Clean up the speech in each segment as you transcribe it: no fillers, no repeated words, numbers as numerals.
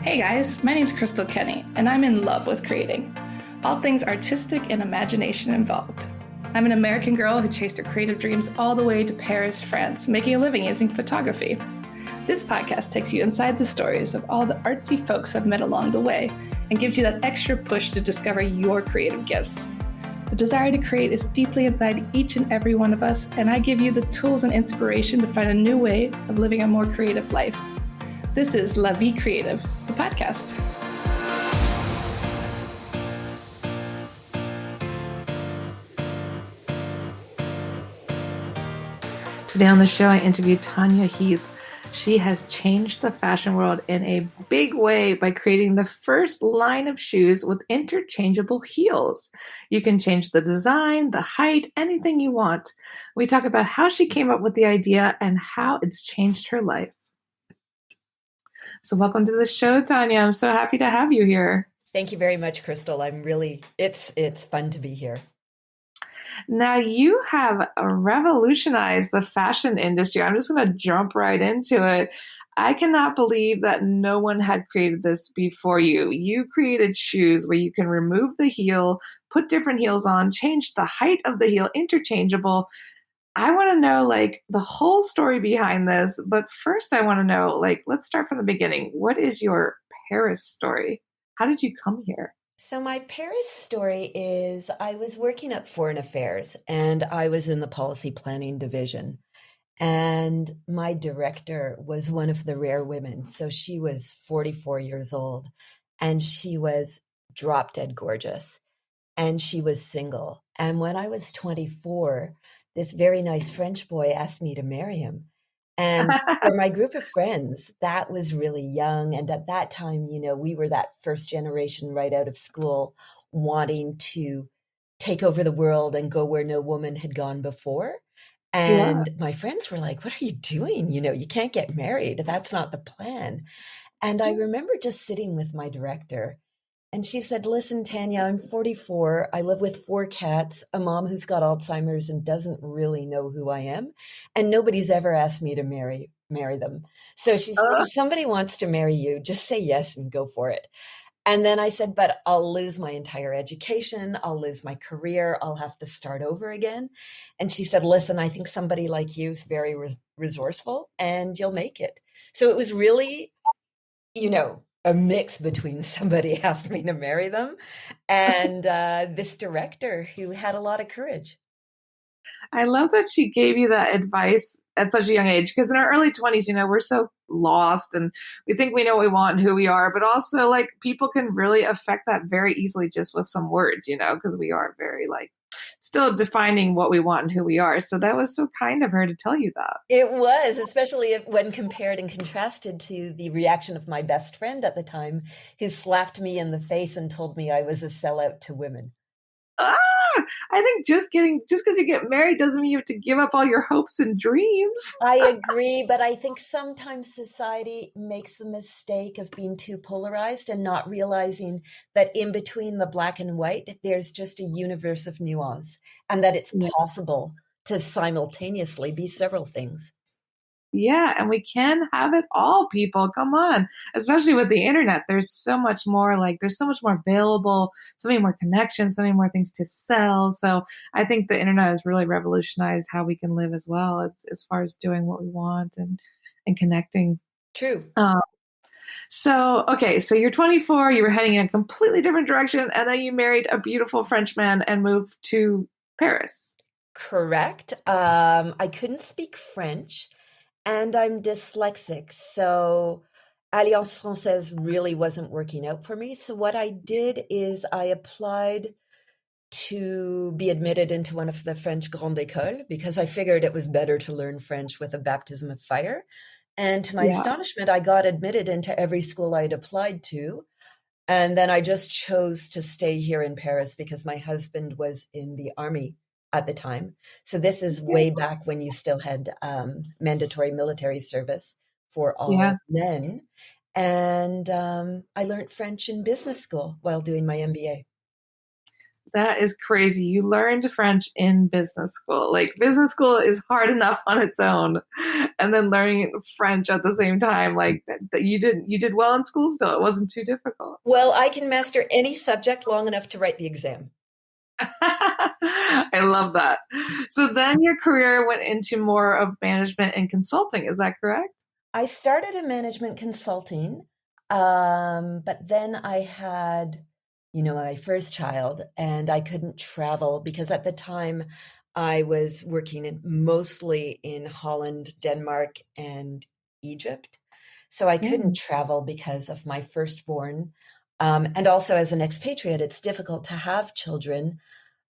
Hey guys, my name's Crystal Kenny, and I'm in love with creating. All things artistic and imagination involved. I'm an American girl who chased her creative dreams all the way to Paris, France, making a living using photography. This podcast takes you inside the stories of all the artsy folks I've met along the way and gives you that extra push to discover your creative gifts. The desire to create is deeply inside each and every one of us, and I give you the tools and inspiration to find a new way of living a more creative life. This is La Vie Creative, the podcast. Today on the show, I interviewed Tanya Heath. She has changed the fashion world in a big way by creating the first line of shoes with interchangeable heels. You can change the design, the height, anything you want. We talk about how she came up with the idea and how it's changed her life. So welcome to the show, Tanya. I'm so happy to have you here. Thank you very much, Crystal. It's fun to be here. Now you have revolutionized the fashion industry. I'm just going to jump right into it. I cannot believe that no one had created this before you. You created shoes where you can remove the heel, put different heels on, change the height of the heel, interchangeable. I want to know the whole story behind this, but first I want to know, let's start from the beginning. What is your Paris story? How did you come here? So my Paris story is I was working at Foreign Affairs and I was in the policy planning division. And my director was one of the rare women. So she was 44 years old and she was drop dead gorgeous and she was single. And when I was 24, this very nice French boy asked me to marry him. And for my group of friends, that was really young. And at that time, we were that first generation right out of school wanting to take over the world and go where no woman had gone before. And my friends were like, what are you doing? You can't get married. That's not the plan. And I remember just sitting with my director. And she said, listen, Tanya, I'm 44. I live with 4 cats, a mom who's got Alzheimer's and doesn't really know who I am. And nobody's ever asked me to marry them. So she said, if somebody wants to marry you, just say yes and go for it. And then I said, but I'll lose my entire education. I'll lose my career. I'll have to start over again. And she said, listen, I think somebody like you is very resourceful and you'll make it. So it was really, a mix between somebody asked me to marry them and this director who had a lot of courage. I love that she gave you that advice at such a young age, because in our early 20s, we're so lost and we think we know what we want and who we are, but also people can really affect that very easily just with some words, because we are very still defining what we want and who we are. So that was so kind of her to tell you that. It was, especially when compared and contrasted to the reaction of my best friend at the time, who slapped me in the face and told me I was a sellout to women. I think just because you get married doesn't mean you have to give up all your hopes and dreams. I agree, but I think sometimes society makes the mistake of being too polarized and not realizing that in between the black and white, there's just a universe of nuance and that it's possible to simultaneously be several things. Yeah, and we can have it all, people. Come on. Especially with the internet. There's so much more available, so many more connections, so many more things to sell. So I think the internet has really revolutionized how we can live as well as far as doing what we want and connecting. True. So you're 24, you were heading in a completely different direction, and then you married a beautiful Frenchman and moved to Paris. Correct. I couldn't speak French. And I'm dyslexic, so Alliance Française really wasn't working out for me. So what I did is I applied to be admitted into one of the French Grande École because I figured it was better to learn French with a baptism of fire. And to my astonishment, I got admitted into every school I'd applied to. And then I just chose to stay here in Paris because my husband was in the army at the time. So this is way back when you still had mandatory military service for all men. And I learned French in business school while doing my MBA. That is crazy. You learned French in business school. Like business school is hard enough on its own, and then learning French at the same time, like that you did well in school still. It wasn't too difficult. Well, I can master any subject long enough to write the exam. I love that. So then your career went into more of management and consulting. Is that correct? I started in management consulting, but then I had, my first child, and I couldn't travel because at the time I was working mostly in Holland, Denmark, and Egypt. So I couldn't Mm, travel because of my firstborn. And also, as an expatriate, it's difficult to have children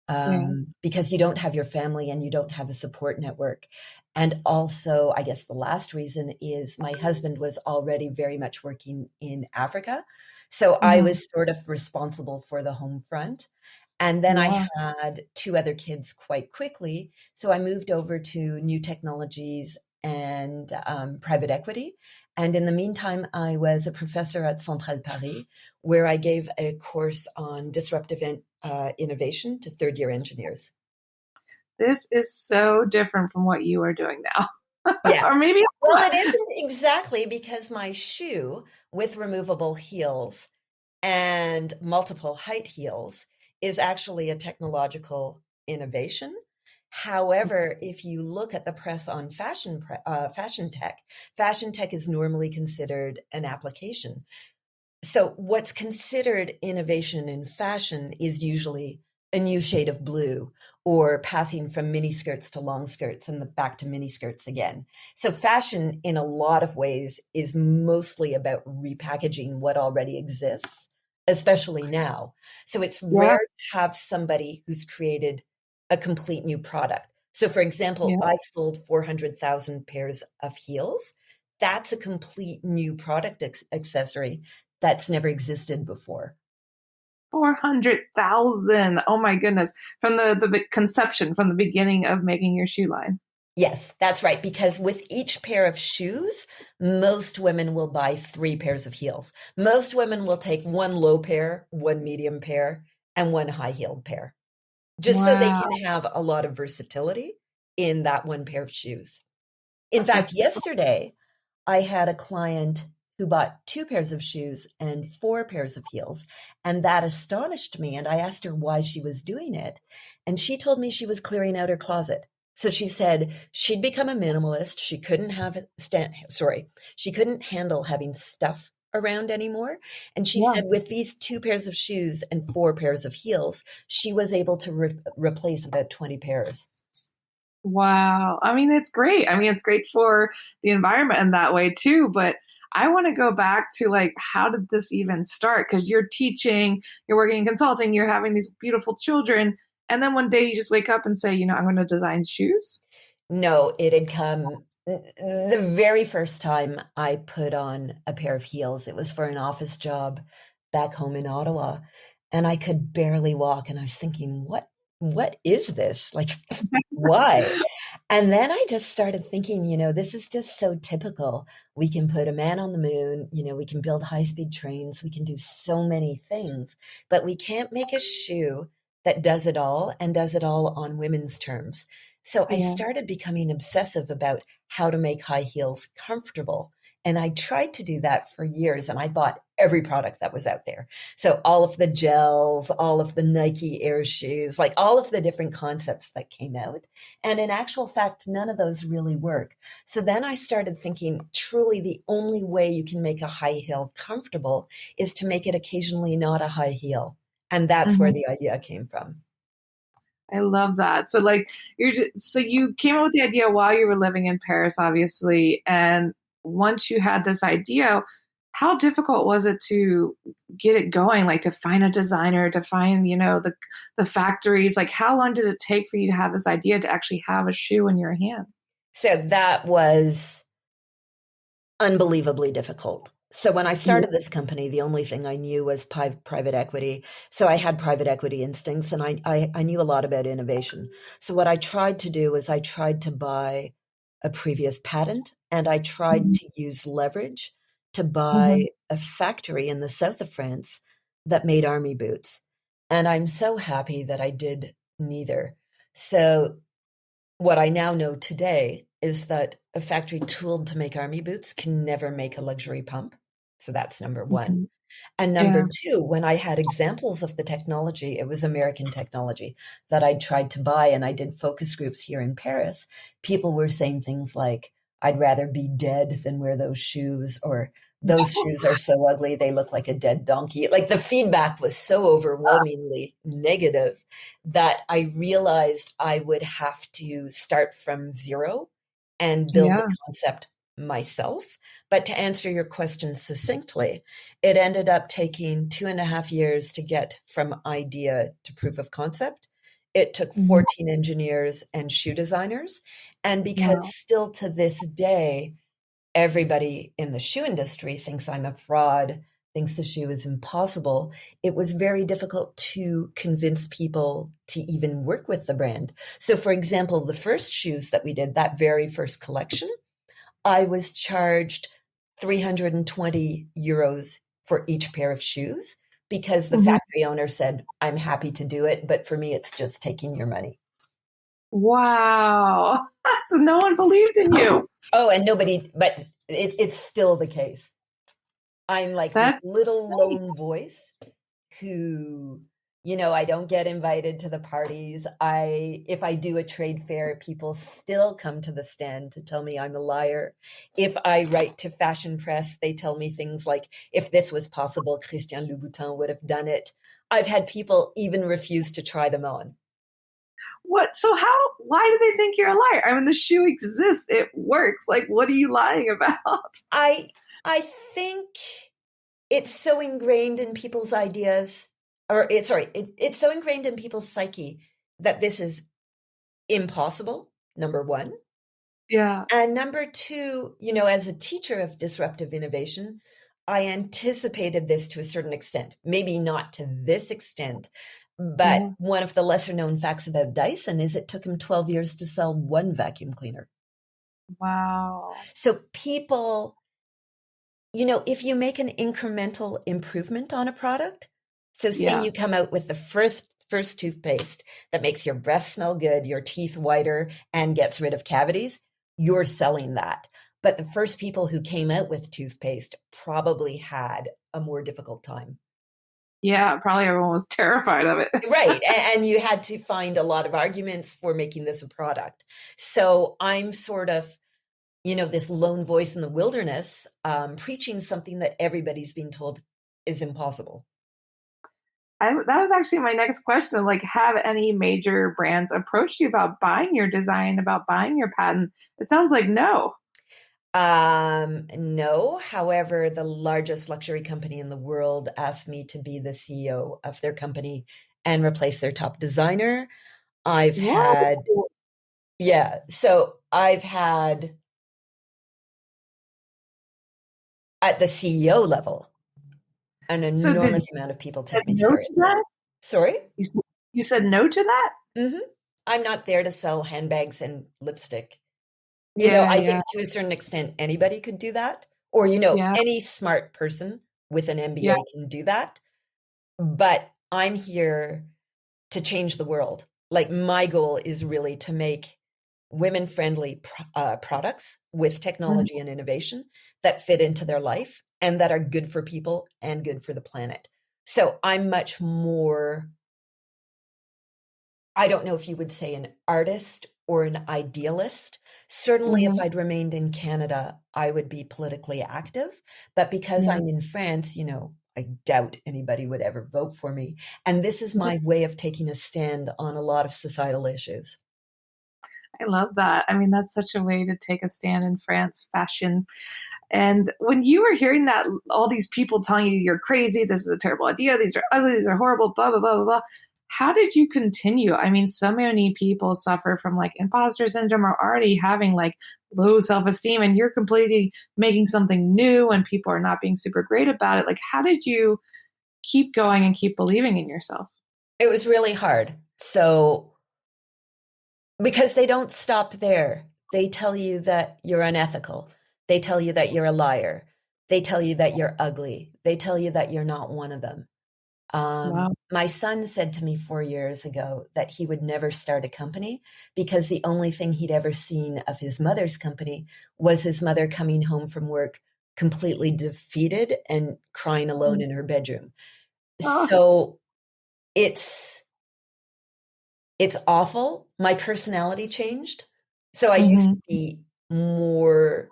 yeah. because you don't have your family and you don't have a support network. And also, I guess the last reason is my husband was already very much working in Africa. So I Mhm. was sort of responsible for the home front. And then I Yeah. had two other kids quite quickly. So I moved over to new technologies and private equity. And in the meantime, I was a professor at Centrale Paris, where I gave a course on disruptive innovation to third year engineers. This is so different from what you are doing now. Yeah. Or maybe I'm Well, not. it isn't exactly because my shoe with removable heels and multiple height heels is actually a technological innovation. However, if you look at the press on fashion tech is normally considered an application. So what's considered innovation in fashion is usually a new shade of blue or passing from mini skirts to long skirts and back to mini skirts again. So fashion in a lot of ways is mostly about repackaging what already exists, especially now. So it's Yeah. rare to have somebody who's created a complete new product. So for example, Yeah. I've sold 400,000 pairs of heels. That's a complete new product accessory that's never existed before. 400,000. Oh my goodness. From the conception, from the beginning of making your shoe line. Yes, that's right. Because with each pair of shoes, most women will buy three pairs of heels. Most women will take one low pair, one medium pair, and one high heeled pair, just so they can Wow. have a lot of versatility in that one pair of shoes. In fact, That's yesterday, I had a client who bought two pairs of shoes and four pairs of heels. And that astonished me. And I asked her why she was doing it. And she told me she was clearing out her closet. So she said she'd become a minimalist. She couldn't she couldn't handle having stuff around anymore. And she yeah. said with these two pairs of shoes and four pairs of heels, she was able to replace about 20 pairs. Wow. I mean, it's great. I mean, it's great for the environment in that way too, but I want to go back to like how did this even start? Because you're teaching, you're working in consulting, you're having these beautiful children, and then one day you just wake up and say, I'm going to design shoes. No, it had come the very first time I put on a pair of heels. It was for an office job back home in Ottawa, and I could barely walk. And I was thinking, what is this? Like, why? And then I just started thinking, this is just so typical. We can put a man on the moon, we can build high-speed trains, we can do so many things, but we can't make a shoe that does it all and does it all on women's terms. So I Yeah. started becoming obsessive about how to make high heels comfortable. And I tried to do that for years, and I bought every product that was out there. So all of the gels, all of the Nike Air shoes, like all of the different concepts that came out. And in actual fact, none of those really work. So then I started thinking truly the only way you can make a high heel comfortable is to make it occasionally not a high heel. And that's where Mhm. the idea came from. I love that. So like so you came up with the idea while you were living in Paris, obviously, and once you had this idea, how difficult was it to get it going? Like to find a designer, to find, the factories. Like how long did it take for you to have this idea to actually have a shoe in your hand? So that was unbelievably difficult. So when I Yeah. started this company, the only thing I knew was private equity. So I had private equity instincts, and I knew a lot about innovation. So what I tried to do was I tried to buy a previous patent, and I tried Mhm. to use leverage to buy Mhm. a factory in the south of France that made army boots. And I'm so happy that I did neither. So what I now know today is that a factory tooled to make army boots can never make a luxury pump. So that's number one. Mhm. And number Yeah. two, when I had examples of the technology, it was American technology that I tried to buy, and I did focus groups here in Paris. People were saying things like, I'd rather be dead than wear those shoes, or those shoes are so ugly, they look like a dead donkey. Like the feedback was so overwhelmingly negative that I realized I would have to start from zero and build the Yeah. concept myself. But to answer your question succinctly, it ended up taking 2.5 years to get from idea to proof of concept. It took Mhm. 14 engineers and shoe designers. And because Wow. still to this day, everybody in the shoe industry thinks I'm a fraud, thinks the shoe is impossible, it was very difficult to convince people to even work with the brand. So, for example, the first shoes that we did, that very first collection, I was charged 320 euros for each pair of shoes because the Mhm. factory owner said, I'm happy to do it, but for me, it's just taking your money. Wow. So no one believed in you. Oh, and nobody, but it's still the case. I'm like the That's little great. lone voice who, I don't get invited to the parties. If I do a trade fair, people still come to the stand to tell me I'm a liar. If I write to fashion press, they tell me things like, if this was possible, Christian Louboutin would have done it. I've had people even refuse to try them on. What? So why do they think you're a liar? I mean, the shoe exists. It works. Like, what are you lying about? I I think it's so ingrained in people's ideas, or it's so ingrained in people's psyche that this is impossible, number one. Yeah. And number two, as a teacher of disruptive innovation, I anticipated this to a certain extent, maybe not to this extent. But Yeah. one of the lesser known facts about Dyson is it took him 12 years to sell one vacuum cleaner. Wow. So people, if you make an incremental improvement on a product, so say Yeah. you come out with the first toothpaste that makes your breath smell good, your teeth whiter, and gets rid of cavities, you're selling that. But the first people who came out with toothpaste probably had a more difficult time. Yeah. Probably everyone was terrified of it. Right. And you had to find a lot of arguments for making this a product. So I'm sort of, this lone voice in the wilderness, preaching something that everybody's being told is impossible. That was actually my next question. Like, have any major brands approached you about buying your design, about buying your patent? It sounds like no. No. However, the largest luxury company in the world asked me to be the CEO of their company and replace their top designer. I've Whoa. had, yeah. So I've had at the CEO level an So did enormous you amount of people say take me no to seriously. that? Sorry? You said no to that? hmm I'm not there to sell handbags and lipstick. Yeah, I yeah, think to a certain extent, anybody could do that. Or, yeah, any smart person with an yeah, MBA can do that. But I'm here to change the world. Like, my goal is really to make women friendly products with mhm, technology and innovation that fit into their life and that are good for people and good for the planet. So I'm much more, I don't know if you would say an artist or an idealist. Certainly, if mhm, I'd remained in Canada, I would be politically active. But because yeah. I'm in France, I doubt anybody would ever vote for me. And this is my way of taking a stand on a lot of societal issues. I love that. I mean, that's such a way to take a stand in France fashion. And when you were hearing that, all these people telling you you're crazy, this is a terrible idea, these are ugly, these are horrible, blah, blah, blah, blah, blah. How did you continue? I mean, so many people suffer from like imposter syndrome or already having like low self esteem, and you're completely making something new and people are not being super great about it. Like, how did you keep going and keep believing in yourself? It was really hard. So, because they don't stop there, they tell you that you're unethical. They tell you that you're a liar. They tell you that you're ugly. They tell you that you're not one of them. Wow. My son said to me 4 years ago that he would never start a company because the only thing he'd ever seen of his mother's company was his mother coming home from work completely defeated and crying alone in her bedroom. Oh. So it's awful. My personality changed. So I used to be more,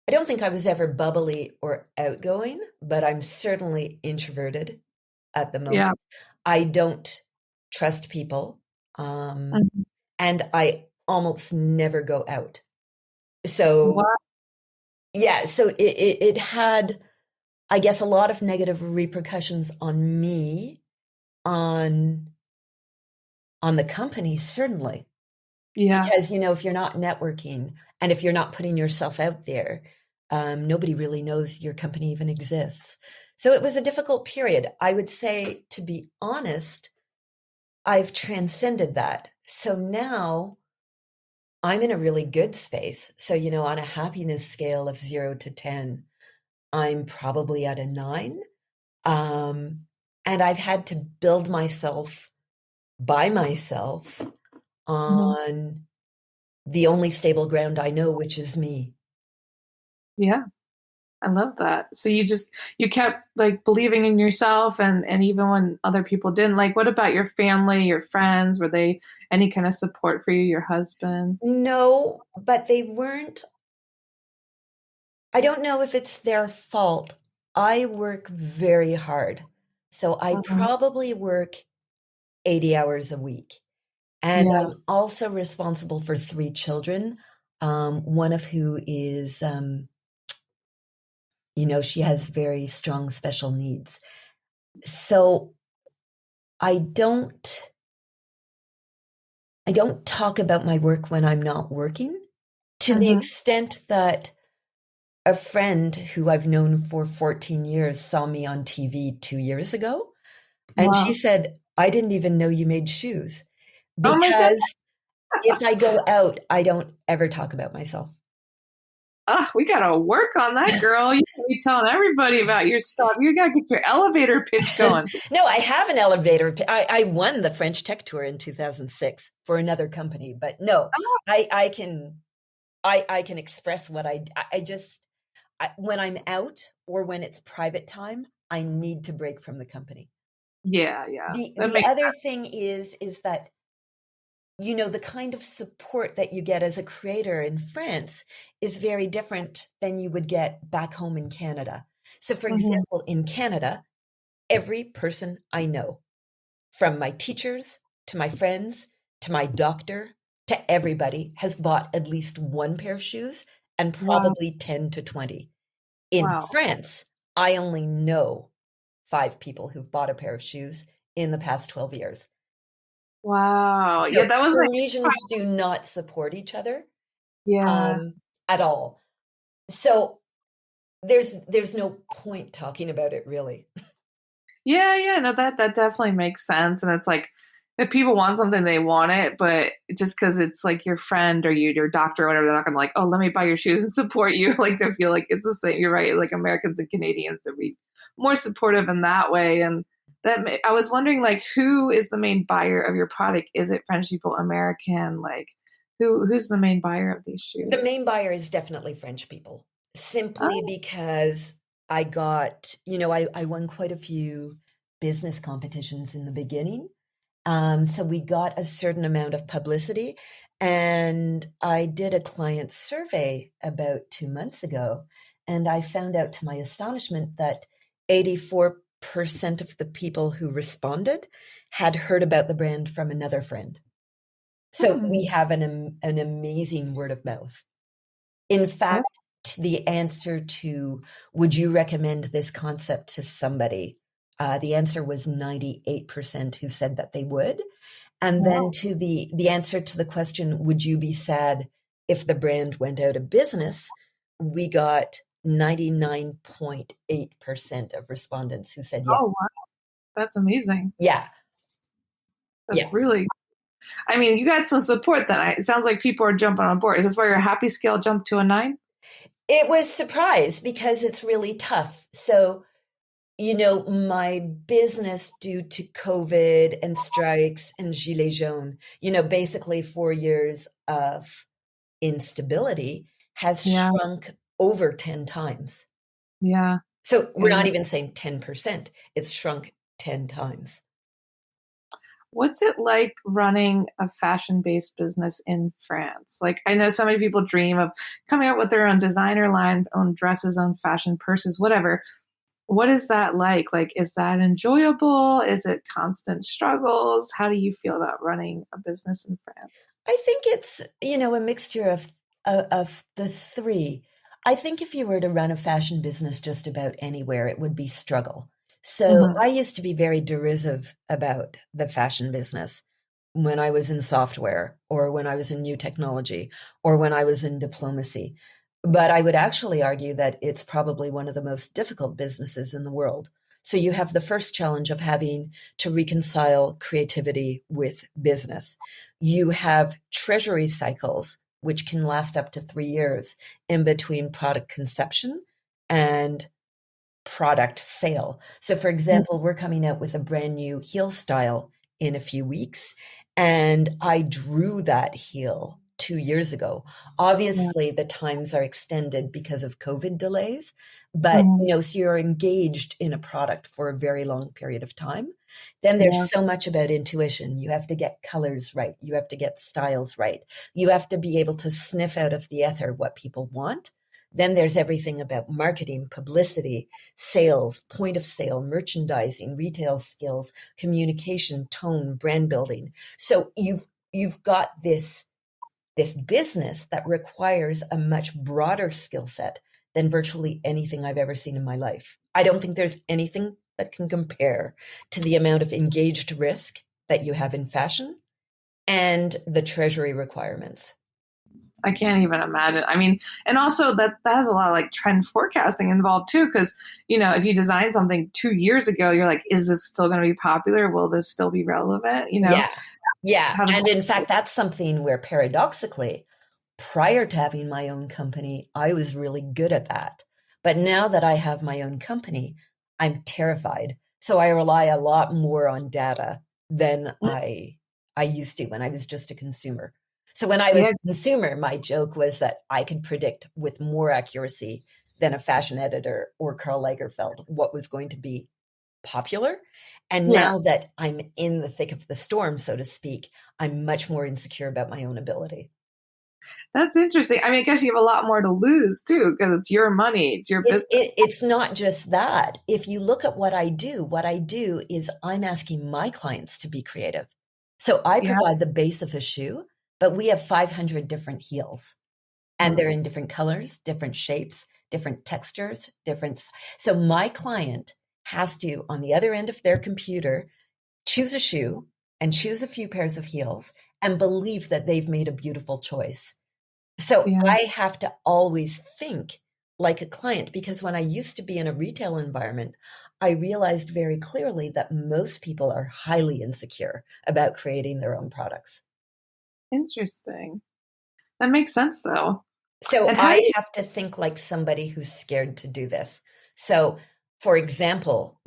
I don't think I was ever bubbly or outgoing, but I'm certainly introverted at the moment. Yeah. I don't trust people. Mhm. And I almost never go out. So Wow. yeah, so it had, I guess, a lot of negative repercussions on me, on the company, certainly. Yeah. Because, if you're not networking and if you're not putting yourself out there, nobody really knows your company even exists. So it was a difficult period. I would say, to be honest, I've transcended that. So now I'm in a really good space. So, on a happiness scale of 0 to 10, I'm probably at a 9. And I've had to build myself by myself Mhm. on the only stable ground I know, which is me. Yeah. I love that. So you kept like believing in yourself and even when other people didn't, like, what about your family, your friends? Were they any kind of support for you, your husband? No, but they weren't. I don't know if it's their fault. I work very hard. So I Mhm. probably work 80 hours a week. And Yeah. I'm also responsible for 3 children, one of who is, she has very strong special needs. So I don't talk about my work when I'm not working, to the Hmm. extent that a friend who I've known for 14 years saw me on TV 2 years ago. And she Wow. said, I didn't even know you made shoes, Oh my God. because if I go out, I don't ever talk about myself. We gotta work on that, girl. You gotta be telling everybody about your stuff. You gotta get your elevator pitch going. No, I have an elevator. I won the French Tech Tour in 2006 for another company, but no, I can express what I just, when I'm out or when it's private time, I need to break from the company. Yeah, yeah. That The makes other sense. thing is that, the kind of support that you get as a creator in France is very different than you would get back home in Canada. So, for Hmm. example, in Canada, every person I know, from my teachers to my friends to my doctor to everybody, has bought at least one pair of shoes, and Wow. probably 10 to 20. In Wow. France, I only know 5 people who've bought a pair of shoes in the past 12 years. Wow. So Yeah, that was my Parisians do not support each other, yeah. um, at all. So there's no point talking about it, really. Yeah, yeah, no, that definitely makes sense. And it's like if people want something, they want it, but just because it's like your friend or your doctor or whatever, they're not gonna like, oh, let me buy your shoes and support you. Like they feel like it's the same. You're right. Like Americans and Canadians to be more supportive in that way. And I was wondering, like, who is the main buyer of your product? Is it French people, American? Like, who's the main buyer of these The main shoes? buyer is definitely French people, simply Oh, because I got, I won quite a few business competitions in the beginning. So we got a certain amount of publicity. And I did a client survey about 2 months ago. And I found out, to my astonishment, that 84% of the people who responded had heard about the brand from another friend. So we hmm. have an amazing word of mouth. In Oh, fact, the answer to, would you recommend this concept to somebody? The answer was 98% who said that they would. And then wow. to the answer to the question, would you be sad if the brand went out of business? We got 99.8% of respondents who said Oh, yes. wow. That's amazing. Yeah. That's Yeah. really I mean, you got some support then. It sounds like people are jumping on board. Is this why your happy scale jumped to a 9? It was surprise because it's really tough. So, my business due to COVID and strikes and gilets jaunes, basically 4 years of instability has Yeah. shrunk over 10 times. Yeah. So we're not even saying 10%, it's shrunk 10 times. What's it like running a fashion-based business in France? Like, I know so many people dream of coming up with their own designer line, own dresses, own fashion purses, whatever. What is that like? Like, is that enjoyable? Is it constant struggles? How do you feel about running a business in France? I think it's, a mixture of the three. I think if you were to run a fashion business just about anywhere, it would be struggle. So I used to be very derisive about the fashion business when I was in software or when I was in new technology or when I was in diplomacy. But I would actually argue that it's probably one of the most difficult businesses in the world. So you have the first challenge of having to reconcile creativity with business. You have treasury cycles, which can last up to 3 years in between product conception and product sale. So for example, we're coming out with a brand new heel style in a few weeks, and I drew that heel 2 years ago. Obviously, the times are extended because of COVID delays, but so you're engaged in a product for a very long period of time. Then there's so much about intuition. You have to get colors right. You have to get styles right. You have to be able to sniff out of the ether what people want. Then there's everything about marketing, publicity, sales, point of sale, merchandising, retail skills, communication, tone, brand building. So you've got this business that requires a much broader skill set than virtually anything I've ever seen in my life. I don't think there's anything that can compare to the amount of engaged risk that you have in fashion and the treasury requirements. I can't even imagine. I mean, and also that has a lot of like trend forecasting involved too. Cause if you design something 2 years ago, you're like, is this still going to be popular? Will this still be relevant? Yeah. And in fact, that's something where paradoxically, prior to having my own company, I was really good at that. But now that I have my own company, I'm terrified. So I rely a lot more on data than I used to when I was just a consumer. So when I was a consumer, my joke was that I could predict with more accuracy than a fashion editor or Karl Lagerfeld what was going to be popular. And now that I'm in the thick of the storm, so to speak, I'm much more insecure about my own ability. That's interesting. I mean, I guess you have a lot more to lose too, because it's your money, it's your business. It's not just that. If you look at what I do is I'm asking my clients to be creative. So I provide the base of a shoe, but we have 500 different heels and they're in different colors, different shapes, different textures, So my client has to, on the other end of their computer, choose a shoe and choose a few pairs of heels and believe that they've made a beautiful choice. So I have to always think like a client, because when I used to be in a retail environment, I realized very clearly that most people are highly insecure about creating their own products. Interesting. That makes sense though. So I have to think like somebody who's scared to do this. So for example,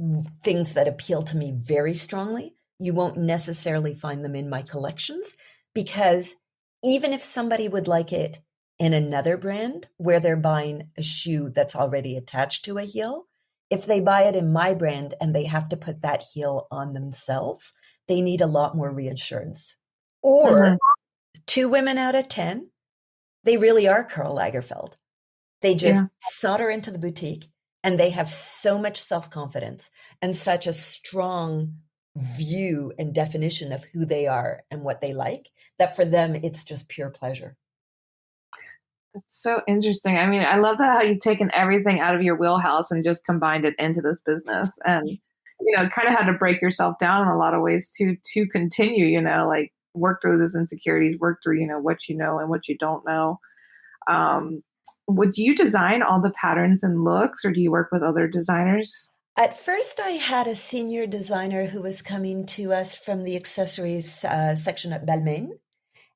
things that appeal to me very strongly, you won't necessarily find them in my collections, because even if somebody would like it in another brand where they're buying a shoe that's already attached to a heel, if they buy it in my brand and they have to put that heel on themselves, they need a lot more reassurance. Or 2 women out of 10, they really are Karl Lagerfeld. They just saunter into the boutique and they have so much self-confidence and such a strong view and definition of who they are and what they like that for them, it's just pure pleasure. That's so interesting. I mean, I love that how you've taken everything out of your wheelhouse and just combined it into this business, and kind of had to break yourself down in a lot of ways to continue. Like work through those insecurities, work through what you know and what you don't know. Would you design all the patterns and looks, or do you work with other designers? At first, I had a senior designer who was coming to us from the accessories section at Balmain,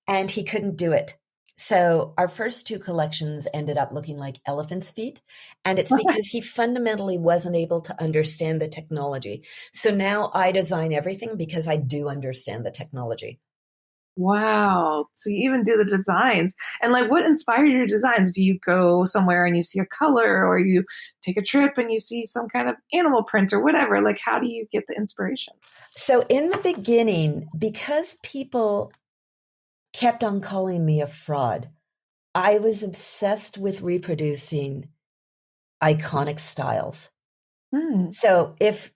and he couldn't do it. So our first two collections ended up looking like elephant's feet. And it's because he fundamentally wasn't able to understand the technology. So now I design everything because I do understand the technology. Wow. So you even do the designs. And like what inspired your designs? Do you go somewhere and you see a color, or you take a trip and you see some kind of animal print or whatever? Like how do you get the inspiration? So in the beginning, because people kept on calling me a fraud, I was obsessed with reproducing iconic styles. Hmm. So if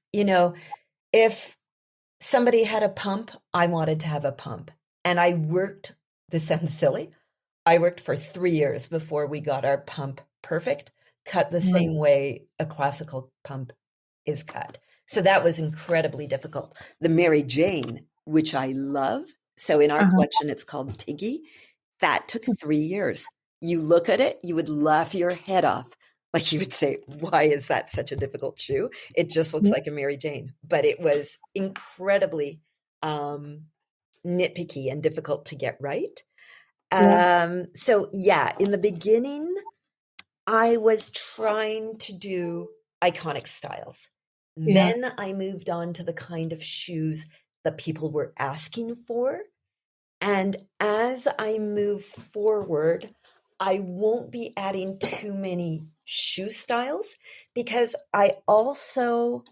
somebody had a pump, I wanted to have a pump. And I worked, this sounds silly, I worked for 3 years before we got our pump perfect, cut the Right. same way a classical pump is cut. So that was incredibly difficult. The Mary Jane, which I love, so in our Uh-huh. collection it's called Tiggy, that took 3 years. You look at it, you would laugh your head off. Like you would say, why is that such a difficult shoe? It just looks Yeah. like a Mary Jane. But it was incredibly nitpicky and difficult to get right. Yeah. So yeah, in the beginning, I was trying to do iconic styles. Yeah. Then I moved on to the kind of shoes that people were asking for. And as I move forward, I won't be adding too many shoe styles because I also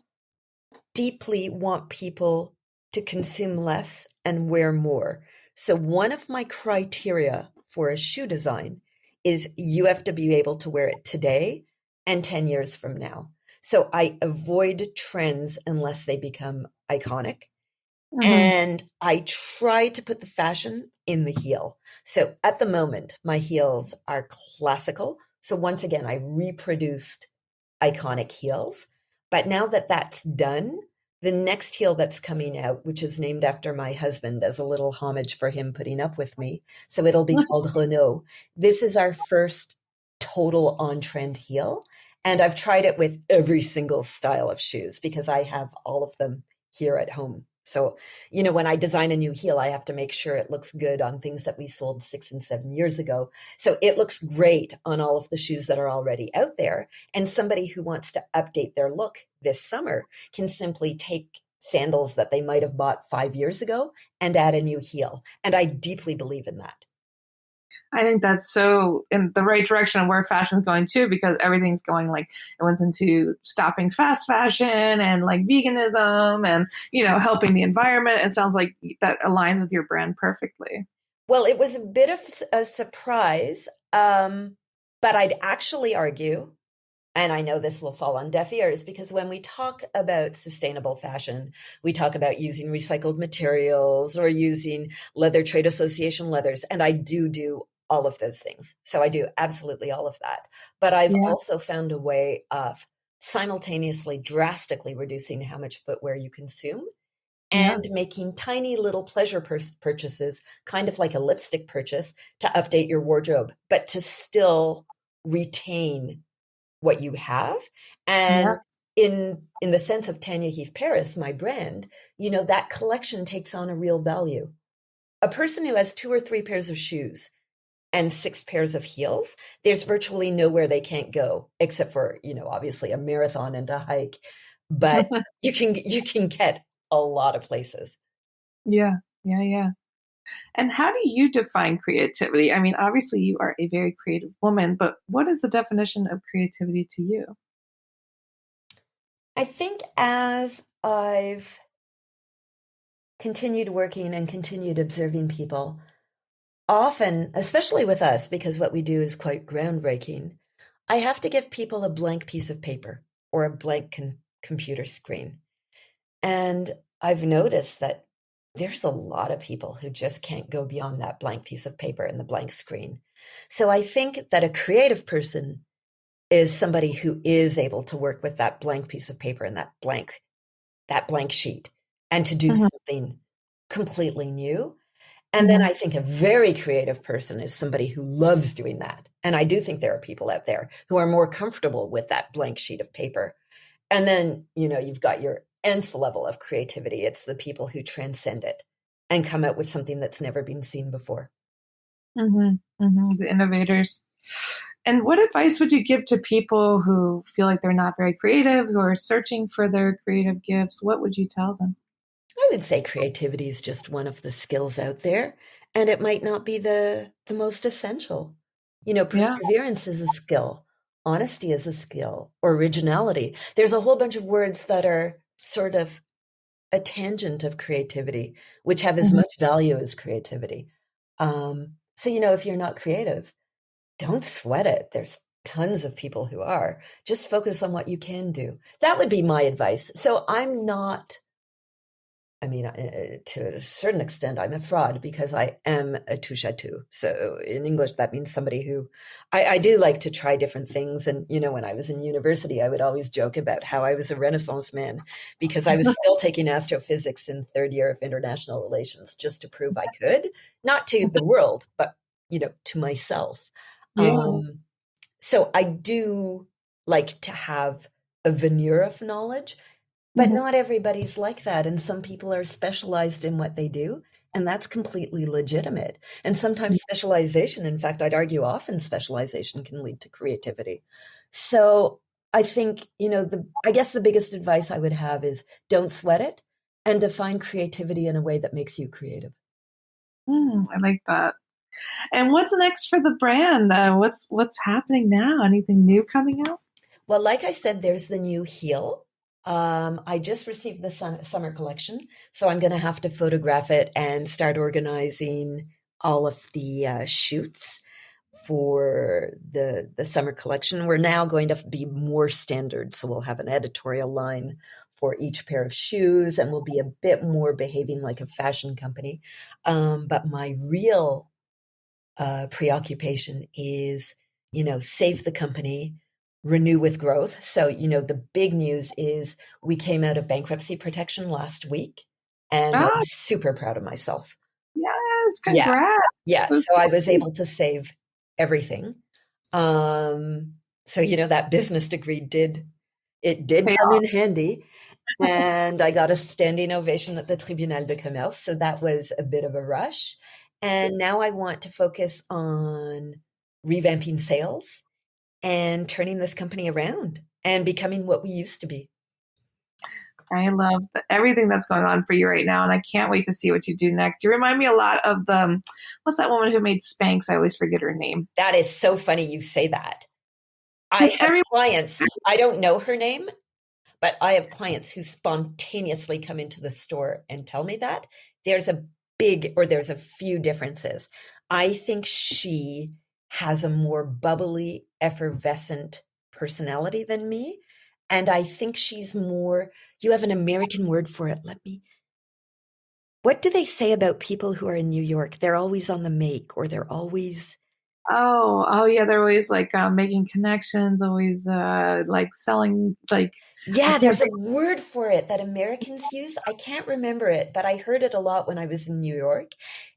deeply want people to consume less and wear more. So, one of my criteria for a shoe design is you have to be able to wear it today and 10 years from now. So, I avoid trends unless they become iconic. Hmm. And I try to put the fashion in the heel. So, at the moment, my heels are classical. So, once again, I reproduced iconic heels. But now that that's done, the next heel that's coming out, which is named after my husband as a little homage for him putting up with me. So it'll be called Renault. This is our first total on trend heel. And I've tried it with every single style of shoes because I have all of them here at home. So, when I design a new heel, I have to make sure it looks good on things that we sold 6 and 7 years ago. So it looks great on all of the shoes that are already out there. And somebody who wants to update their look this summer can simply take sandals that they might have bought 5 years ago and add a new heel. And I deeply believe in that. I think that's so in the right direction of where fashion's going too, because everything's going like it went into stopping fast fashion and like veganism and, helping the environment. It sounds like that aligns with your brand perfectly. Well, it was a bit of a surprise, but I'd actually argue, and I know this will fall on deaf ears, because when we talk about sustainable fashion, we talk about using recycled materials or using Leather Trade Association leathers. And I do all of those things. So I do absolutely all of that. But I've Yeah. also found a way of simultaneously drastically reducing how much footwear you consume Yeah. and making tiny little pleasure purchases, kind of like a lipstick purchase, to update your wardrobe, but to still retain what you have. Yeah. And in the sense of Tanya Heath Paris, my brand, that collection takes on a real value. A person who has 2 or 3 pairs of shoes and 6 pairs of heels, there's virtually nowhere they can't go except for, obviously a marathon and a hike. But you can get a lot of places. Yeah. Yeah. Yeah. And how do you define creativity? I mean, obviously you are a very creative woman, but what is the definition of creativity to you? I think as I've continued working and continued observing people, often, especially with us, because what we do is quite groundbreaking, I have to give people a blank piece of paper or a blank computer screen. And I've noticed that there's a lot of people who just can't go beyond that blank piece of paper and the blank screen. So I think that a creative person is somebody who is able to work with that blank piece of paper and that blank sheet and to do Mhm. something completely new. And then Mhm. I think a very creative person is somebody who loves doing that. And I do think there are people out there who are more comfortable with that blank sheet of paper. And then, you've got your nth level of creativity. It's the people who transcend it and come out with something that's never been seen before. The innovators. And what advice would you give to people who feel like they're not very creative, who are searching for their creative gifts? What would you tell them? I would say creativity is just one of the skills out there, and it might not be the most essential. Yeah. Perseverance is a skill, honesty is a skill, originality. There's a whole bunch of words that are sort of a tangent of creativity, which have as Mhm. much value as creativity. So, if you're not creative, don't sweat it. There's tons of people who are. Just focus on what you can do. That would be my advice. So I'm not, to a certain extent, I'm a fraud because I am a touche-à-tout. So in English, that means somebody who I do like to try different things. And, when I was in university, I would always joke about how I was a Renaissance man because I was still taking astrophysics in third year of international relations just to prove I could, not to the world, but, to myself. Yeah. So I do like to have a veneer of knowledge, but Mhm. not everybody's like that. And some people are specialized in what they do, and that's completely legitimate. And sometimes specialization, in fact, I'd argue often specialization can lead to creativity. So I think, I guess the biggest advice I would have is don't sweat it and define creativity in a way that makes you creative. I like that. And what's next for the brand? What's happening now? Anything new coming out? Well, like I said, there's the new heel. I just received the summer collection, so I'm going to have to photograph it and start organizing all of the shoots for the summer collection. We're now going to be more standard, so we'll have an editorial line for each pair of shoes, and we'll be a bit more behaving like a fashion company. But my real preoccupation is, save the company, renew with growth. So, the big news is we came out of bankruptcy protection last week, and I'm Ah, super proud of myself. yes, Yeah. congrats. Yeah. So So I was sweet. able to save everything. So, that business degree did Pay come off. in handy. And I got a standing ovation at the Tribunal de Commerce. So that was a bit of a rush. And now I want to focus on revamping sales and turning this company around and becoming what we used to be. I love everything that's going on for you right now, and I can't wait to see what you do next. You remind me a lot of the what's that woman who made Spanx? I always forget her name. That is so funny you say that. I Because have everyone, clients, I don't know her name, but I have clients who spontaneously come into the store and tell me that. There's a few differences. I think she has a more bubbly, effervescent personality than me. And I think she's more, you have an American word for it. What do they say about people who are in New York? They're always on the make, or they're always, oh yeah, they're always like making connections, always like selling. Like I yeah, can't there's a think. word for it that Americans use. I can't remember it, but I heard it a lot when I was in New York.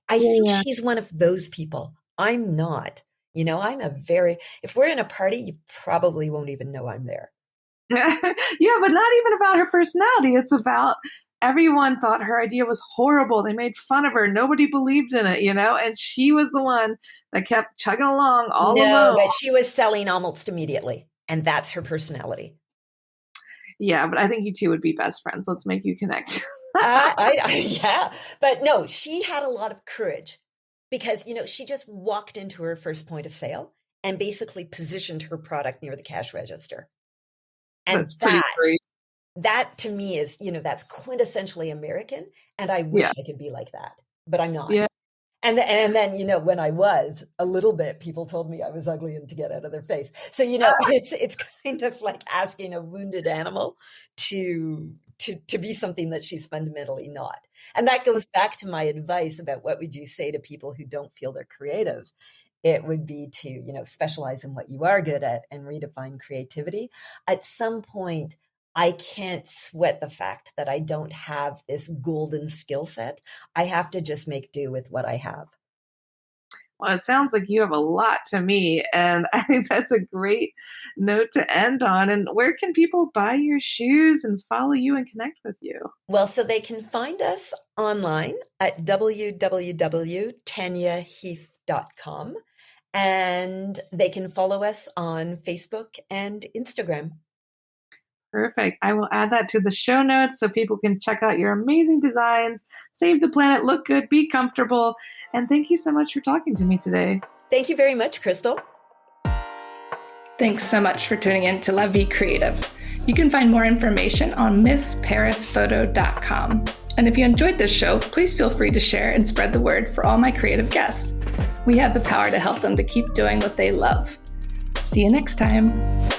I think Yeah, she's one of those people. I'm not. If we're in a party, you probably won't even know I'm there. yeah, yeah, but not even about her personality. It's about everyone thought her idea was horrible. They made fun of her. Nobody believed in it, and she was the one that kept chugging along all No, alone. but she was selling almost immediately, and that's her personality. Yeah, but I think you two would be best friends. Let's make you connect. Yeah, but no, she had a lot of courage because, she just walked into her first point of sale and basically positioned her product near the cash register. And That's pretty that, great. that to me is, that's quintessentially American. And I wish Yeah, I could be like that, but I'm not. yeah. And then, when I was a little bit, people told me I was ugly and to get out of their face. So, it's kind of like asking a wounded animal to be something that she's fundamentally not. And that goes back to my advice about what would you say to people who don't feel they're creative. It would be to, specialize in what you are good at and redefine creativity. At some point, I can't sweat the fact that I don't have this golden skill set. I have to just make do with what I have. Well, it sounds like you have a lot to me, and I think that's a great note to end on. And where can people buy your shoes and follow you and connect with you? Well, so they can find us online at www.tanyaheath.com. mesmerized.com. And they can follow us on Facebook and Instagram. Perfect. I will add that to the show notes so people can check out your amazing designs, save the planet, look good, be comfortable. And thank you so much for talking to me today. Thank you very much, Crystal. Thanks so much for tuning in to La Vie Creative. You can find more information on MissParisPhoto.com. And if you enjoyed this show, please feel free to share and spread the word for all my creative guests. We have the power to help them to keep doing what they love. See you next time.